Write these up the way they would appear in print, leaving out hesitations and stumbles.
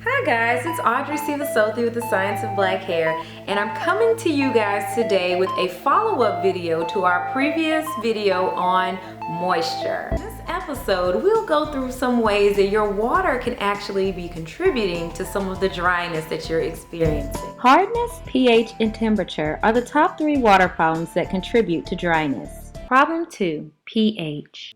Hi guys, it's Audrey Sivasothi with the Science of Black Hair, and I'm coming to you guys today with a follow-up video to our previous video on moisture. In this episode, we'll go through some ways that your water can actually be contributing to some of the dryness that you're experiencing. Hardness, pH, and temperature are the top three water problems that contribute to dryness. Problem 2, pH.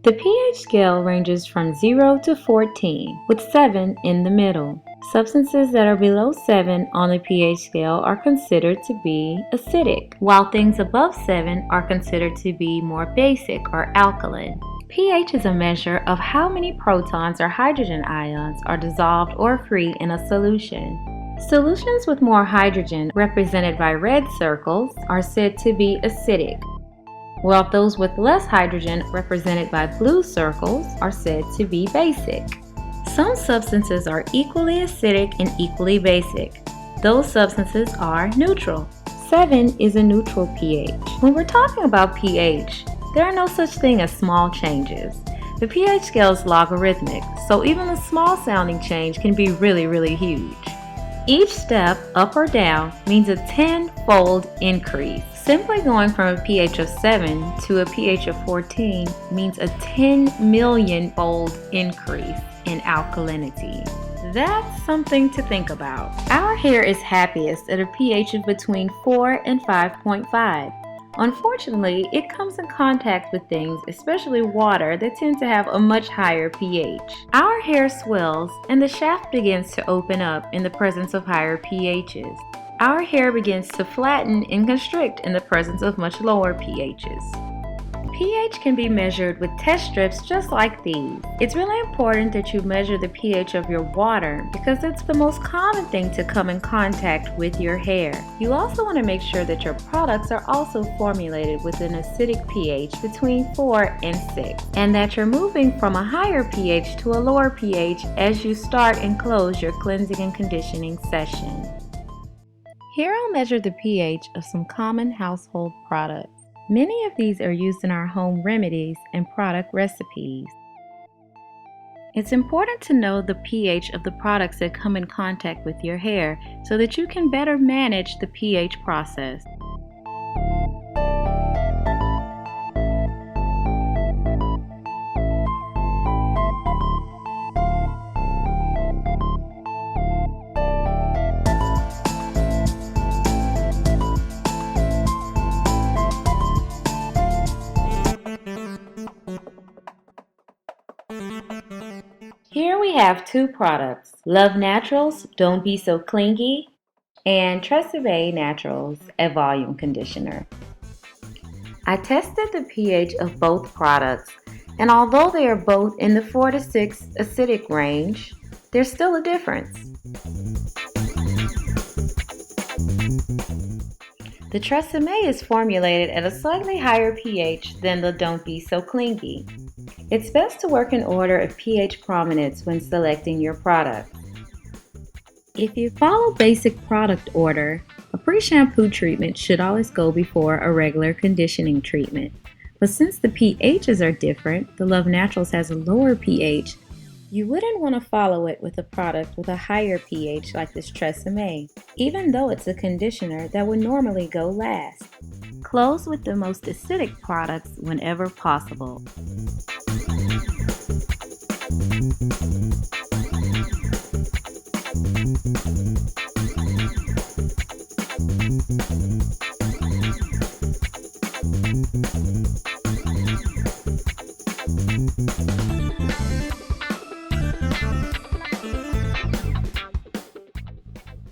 The pH scale ranges from 0 to 14, with 7 in the middle. Substances that are below 7 on the pH scale are considered to be acidic, while things above 7 are considered to be more basic or alkaline. pH is a measure of how many protons or hydrogen ions are dissolved or free in a solution. Solutions with more hydrogen, represented by red circles, are said to be acidic, while those with less hydrogen, represented by blue circles, are said to be basic. Some substances are equally acidic and equally basic. Those substances are neutral. 7 is a neutral pH. When we're talking about pH, there are no such thing as small changes. The pH scale is logarithmic, so even a small sounding change can be really huge. Each step, up or down, means a 10-fold increase. Simply going from a pH of 7 to a pH of 14 means a 10 million-fold increase in alkalinity. That's something to think about. Our hair is happiest at a pH of between 4 and 5.5. Unfortunately, it comes in contact with things, especially water, that tend to have a much higher pH. Our hair swells and the shaft begins to open up in the presence of higher pHs. Our hair begins to flatten and constrict in the presence of much lower pHs. pH can be measured with test strips just like these. It's really important that you measure the pH of your water because it's the most common thing to come in contact with your hair. You also want to make sure that your products are also formulated with an acidic pH between 4 and 6, and that you're moving from a higher pH to a lower pH as you start and close your cleansing and conditioning session. Here I'll measure the pH of some common household products. Many of these are used in our home remedies and product recipes. It's important to know the pH of the products that come in contact with your hair so that you can better manage the pH process. Here we have two products, Love Naturals Don't Be So Clingy and Tresemme Naturals, a volume conditioner. I tested the pH of both products, and although they are both in the 4 to 6 acidic range, there's still a difference. The Tresemme is formulated at a slightly higher pH than the Don't Be So Clingy. It's best to work in order of pH prominence when selecting your product. If you follow basic product order, a pre-shampoo treatment should always go before a regular conditioning treatment. But since the pHs are different, the Love Naturals has a lower pH, you wouldn't want to follow it with a product with a higher pH like this Tresemme, even though it's a conditioner that would normally go last. Close with the most acidic products whenever possible.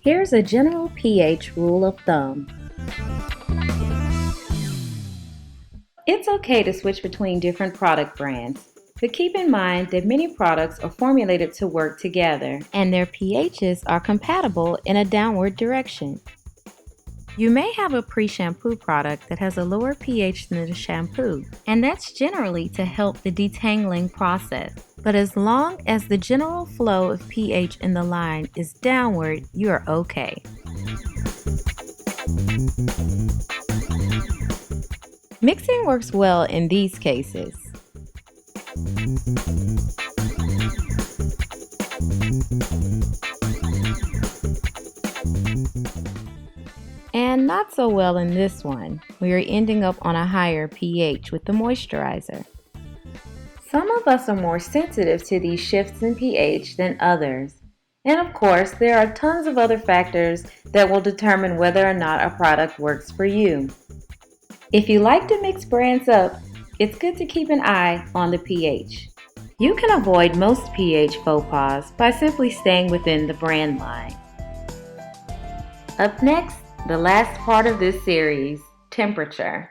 Here's a general pH rule of thumb. It's okay to switch between different product brands, but keep in mind that many products are formulated to work together and their pHs are compatible in a downward direction. You may have a pre-shampoo product that has a lower pH than the shampoo, and that's generally to help the detangling process. But as long as the general flow of pH in the line is downward, you are okay. Mixing works well in these cases. and not so well in this one. We are ending up on a higher pH with the moisturizer. Some of us are more sensitive to these shifts in pH than others. And of course, there are tons of other factors that will determine whether or not a product works for you. If you like to mix brands up, it's good to keep an eye on the pH. You can avoid most pH faux pas by simply staying within the brand line. Up next, the last part of this series, temperature.